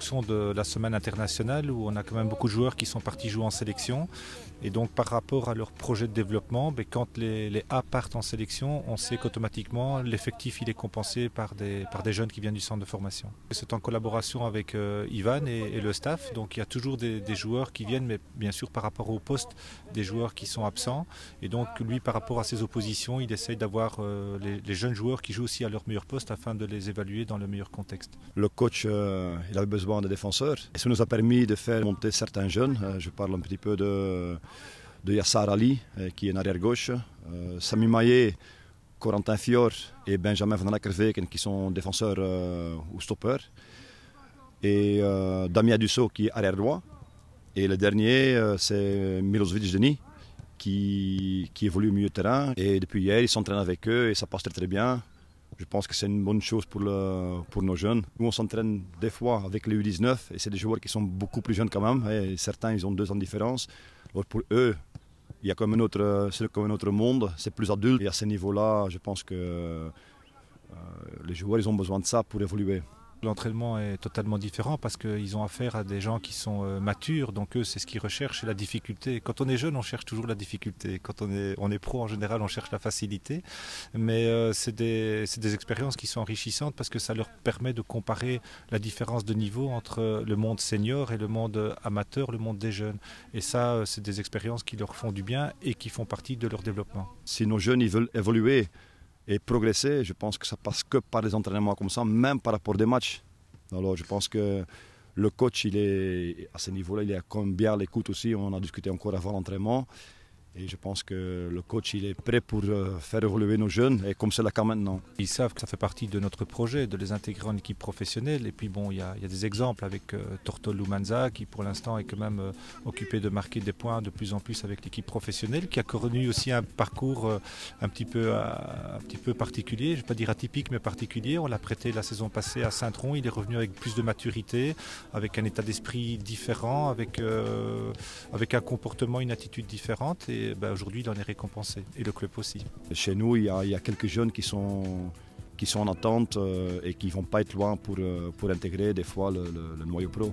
fonction de la semaine internationale où on a quand même beaucoup de joueurs qui sont partis jouer en sélection. Et donc par rapport à leur projet de développement, quand les A partent en sélection, on sait qu'automatiquement l'effectif il est compensé par des jeunes qui viennent du centre de formation. C'est en collaboration avec Ivan et le staff, donc il y a toujours des joueurs qui viennent, mais bien sûr par rapport au poste, des joueurs qui sont absents. Et donc lui par rapport à ses oppositions, il essaye d'avoir les jeunes joueurs qui jouent aussi à leur meilleur poste afin de les évaluer dans le meilleur contexte. Le coach il avait besoin de défenseurs et ça nous a permis de faire monter certains jeunes. Je parle un petit peu de Yassar Ali, qui est en arrière-gauche, Sami Maillet, Corentin Fior et Benjamin Van Akerveken qui sont défenseurs ou stoppeurs. Et Damien Dussault qui est arrière-droit. Et le dernier, c'est Milosevic Denis qui évolue au milieu de terrain. Et depuis hier, ils s'entraînent avec eux et ça passe très très bien. Je pense que c'est une bonne chose pour nos jeunes. Nous, on s'entraîne des fois avec les U19 et c'est des joueurs qui sont beaucoup plus jeunes quand même. Et certains, ils ont 2 ans de différence. Alors pour eux, il y a comme c'est comme un autre monde, c'est plus adulte. Et à ce niveau-là, je pense que les joueurs, ils ont besoin de ça pour évoluer. L'entraînement est totalement différent parce qu'ils ont affaire à des gens qui sont matures, donc eux c'est ce qu'ils recherchent, c'est la difficulté. Quand on est jeune, on cherche toujours la difficulté. Quand on est pro, en général, on cherche la facilité. Mais c'est des expériences qui sont enrichissantes parce que ça leur permet de comparer la différence de niveau entre le monde senior et le monde amateur, le monde des jeunes. Et ça, c'est des expériences qui leur font du bien et qui font partie de leur développement. Si nos jeunes ils veulent évoluer et progresser, je pense que ça passe que par des entraînements comme ça, même par rapport à des matchs. Alors je pense que le coach, il est à ce niveau-là, il est quand même bien à l'écoute aussi. On a discuté encore avant l'entraînement. Et je pense que le coach il est prêt pour faire évoluer nos jeunes, et comme c'est le cas maintenant. Ils savent que ça fait partie de notre projet, de les intégrer en équipe professionnelle. Et puis bon, il y a des exemples avec Tortolou Manza qui pour l'instant est quand même occupé de marquer des points de plus en plus avec l'équipe professionnelle, qui a connu aussi un parcours un petit peu particulier, je ne vais pas dire atypique mais particulier. On l'a prêté la saison passée à Saint-Tron, il est revenu avec plus de maturité, avec un état d'esprit différent, avec un comportement, une attitude différente. Et aujourd'hui, il en est récompensé, et le club aussi. Chez nous, il y a quelques jeunes qui sont en attente et qui ne vont pas être loin pour intégrer des fois le noyau pro.